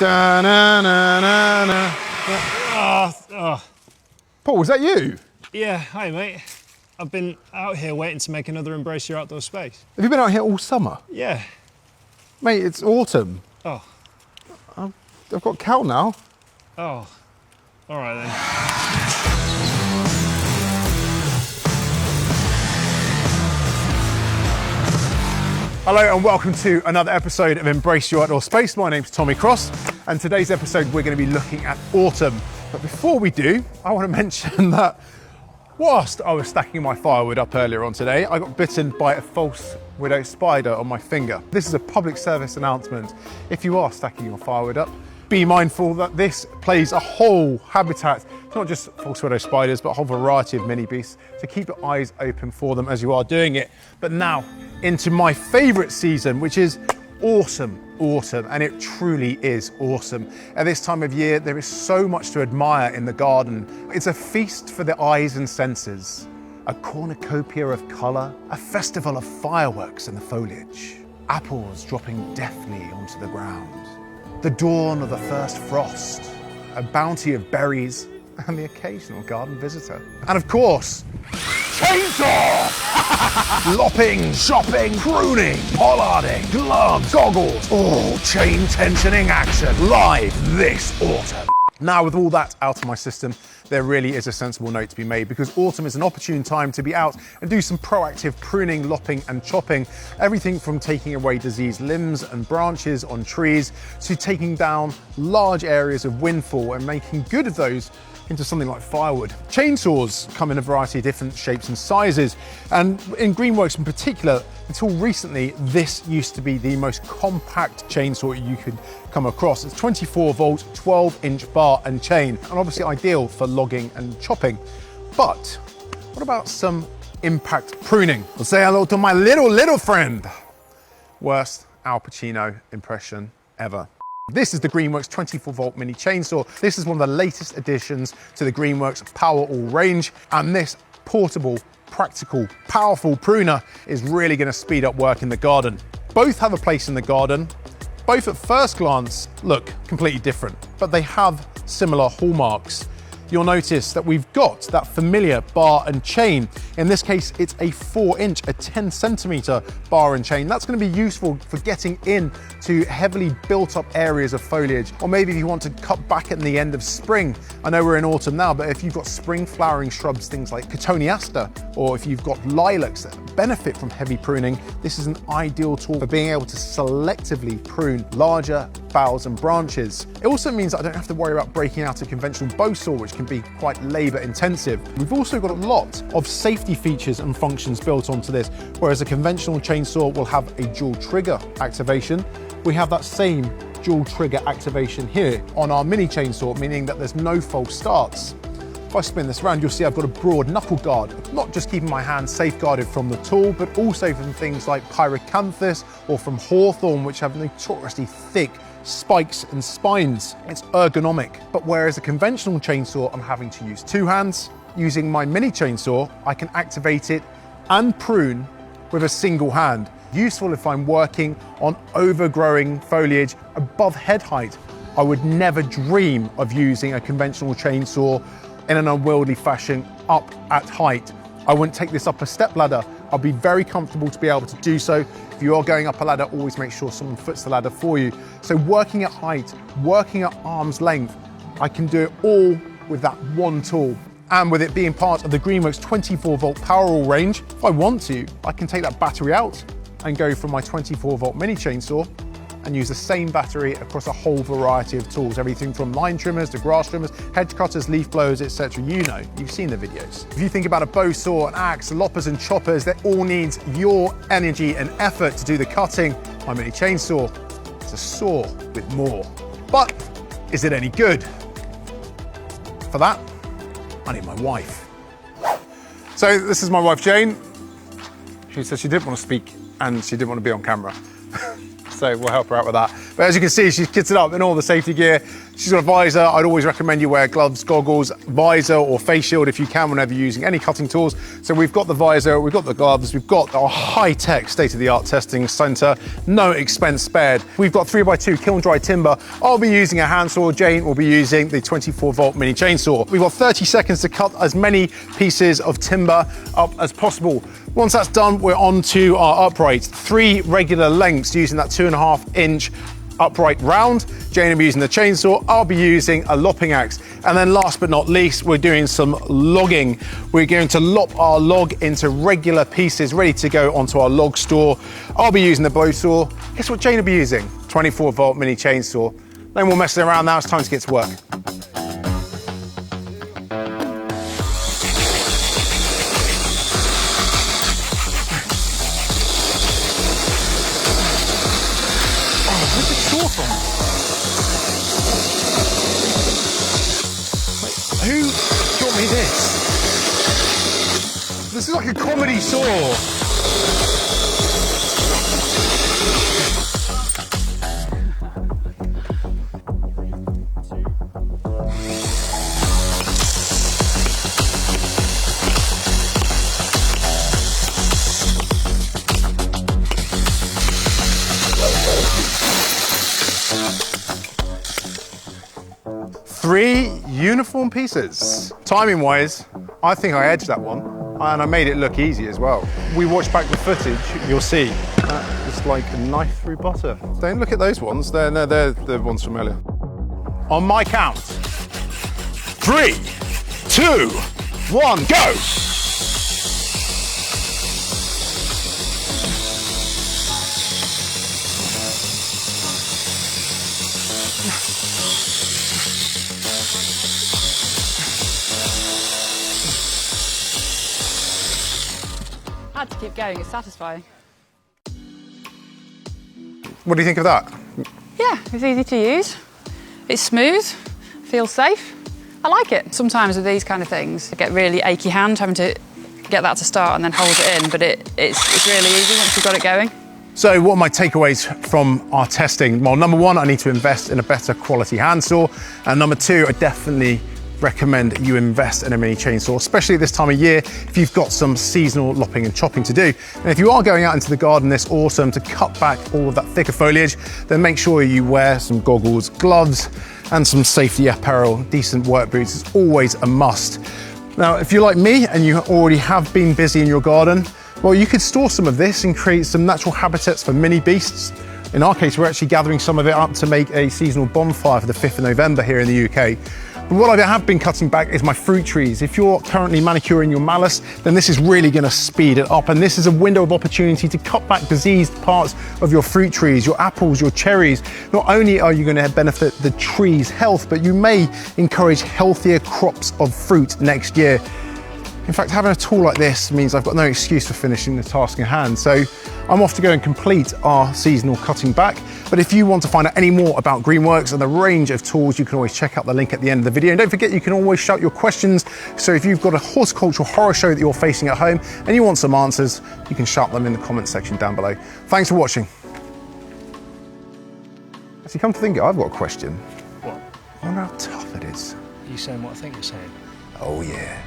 Da-na-na-na-na. Paul, is that you? Yeah, hi mate. I've been out here waiting to make another Embrace Your Outdoor Space. Have you been out here all summer? Yeah. Mate, it's autumn. Oh. I've got Cal now. Oh. All right then. Hello and welcome to another episode of Embrace Your Outdoor Space. My name's Tommy Cross, and today's episode we're going to be looking at autumn. But before we do, I want to mention that whilst I was stacking my firewood up earlier on today, I got bitten by a false widow spider on my finger. This is a public service announcement. If you are stacking your firewood up, be mindful that this plays a whole habitat. It's not just false widow spiders, but a whole variety of mini beasts. So keep your eyes open for them as you are doing it. But now into my favorite season, which is autumn, and it truly is awesome. At this time of year, there is so much to admire in the garden. It's a feast for the eyes and senses, a cornucopia of color, a festival of fireworks in the foliage, apples dropping deftly onto the ground, the dawn of the first frost, a bounty of berries, and the occasional garden visitor. And of course, chainsaw! Lopping, chopping, pruning, pollarding, gloves, goggles, all chain tensioning action live this autumn. Now, with all that out of my system, there really is a sensible note to be made, because autumn is an opportune time to be out and do some proactive pruning, lopping and chopping. Everything from taking away diseased limbs and branches on trees to taking down large areas of windfall and making good of those into something like firewood. Chainsaws come in a variety of different shapes and sizes, and in GreenWorks in particular, until recently, this used to be the most compact chainsaw you could come across. It's 24 volt, 12-inch bar and chain, and obviously ideal for logging and chopping. But what about some impact pruning? I'll say hello to my little friend. Worst Al Pacino impression ever. This is the GreenWorks 24 volt mini chainsaw. This is one of the latest additions to the GreenWorks Power All range, and this portable, practical, powerful pruner is really going to speed up work in the garden. Both have a place in the garden. Both at first glance look completely different, but they have similar hallmarks. You'll notice that we've got that familiar bar and chain. In this case, it's a 4-inch, a 10-centimeter bar and chain. That's going to be useful for getting in to heavily built up areas of foliage, or maybe if you want to cut back at the end of spring. I know we're in autumn now, but if you've got spring flowering shrubs, things like cotoneaster, or if you've got lilacs that benefit from heavy pruning, this is an ideal tool for being able to selectively prune larger boughs and branches. It also means that I don't have to worry about breaking out a conventional bow saw, which can be quite labor intensive. We've also got a lot of safety features and functions built onto this, whereas a conventional chainsaw will have a dual trigger activation. We have that same dual trigger activation here on our mini chainsaw, meaning that there's no false starts. If I spin this around, you'll see I've got a broad knuckle guard, not just keeping my hand safeguarded from the tool, but also from things like pyrocanthus or from hawthorn, which have notoriously thick spikes and spines. It's ergonomic. But whereas a conventional chainsaw, I'm having to use two hands, using my mini chainsaw, I can activate it and prune with a single hand. Useful if I'm working on overgrowing foliage above head height. I would never dream of using a conventional chainsaw in an unwieldy fashion up at height. I wouldn't take this up a step ladder. I'll be very comfortable to be able to do so. If you are going up a ladder, always make sure someone foots the ladder for you. So working at height, working at arm's length, I can do it all with that one tool. And with it being part of the GreenWorks 24 volt Power All range, if I want to, I can take that battery out and go from my 24 volt mini chainsaw and use the same battery across a whole variety of tools, everything from line trimmers to grass trimmers, hedge cutters, leaf blowers, etc. You know, you've seen the videos. If you think about a bow saw, an axe, loppers and choppers, that all needs your energy and effort to do the cutting. My mini chainsaw, it's a saw with more. But is it any good? For that, I need my wife. So this is my wife, Jane. She said she didn't want to speak and she didn't want to be on camera. So we'll help her out with that. But as you can see, she's kitted up in all the safety gear. She's got a visor. I'd always recommend you wear gloves, goggles, visor or face shield if you can whenever you're using any cutting tools. So we've got the visor, we've got the gloves, we've got our high-tech, state-of-the-art testing center. No expense spared. We've got 3x2 kiln-dry timber. I'll be using a handsaw. Jane will be using the 24-volt mini chainsaw. We've got 30 seconds to cut as many pieces of timber up as possible. Once that's done, we're on to our uprights. 3 regular lengths using that 2.5-inch upright round. Jane will be using the chainsaw. I'll be using a lopping axe. And then last but not least, we're doing some logging. We're going to lop our log into regular pieces ready to go onto our log store. I'll be using the blow saw. Guess what Jane will be using? 24-volt mini chainsaw. No more messing around now, it's time to get to work. Who taught me this? This is like a comedy saw. Three uniform pieces. Timing wise, I think I edged that one and I made it look easy as well. We watch back the footage, you'll see it's like a knife through butter. Don't look at those ones, they're the ones from earlier. On my count, 3, 2, 1, go! I had to keep going, it's satisfying. What do you think of that? Yeah, it's easy to use. It's smooth, feels safe. I like it. Sometimes with these kind of things, I get really achy hand having to get that to start and then hold it in, but it's really easy once you've got it going. So what are my takeaways from our testing? Well, number 1, I need to invest in a better quality handsaw. And number 2, I definitely recommend you invest in a mini chainsaw, especially this time of year if you've got some seasonal lopping and chopping to do. And if you are going out into the garden this autumn to cut back all of that thicker foliage, then make sure you wear some goggles, gloves, and some safety apparel. Decent work boots is always a must. Now, if you're like me and you already have been busy in your garden, well, you could store some of this and create some natural habitats for mini beasts. In our case, we're actually gathering some of it up to make a seasonal bonfire for the 5th of November here in the UK. But what I have been cutting back is my fruit trees. If you're currently manicuring your malice, then this is really going to speed it up. And this is a window of opportunity to cut back diseased parts of your fruit trees, your apples, your cherries. Not only are you going to benefit the tree's health, but you may encourage healthier crops of fruit next year. In fact, having a tool like this means I've got no excuse for finishing the task in hand. So I'm off to go and complete our seasonal cutting back. But if you want to find out any more about GreenWorks and the range of tools, you can always check out the link at the end of the video. And don't forget, you can always shout your questions. So if you've got a horticultural horror show that you're facing at home and you want some answers, you can shout them in the comment section down below. Thanks for watching. Actually, come to think of it, I've got a question. What? I wonder how tough it is. Are you saying what I think you're saying? Oh yeah.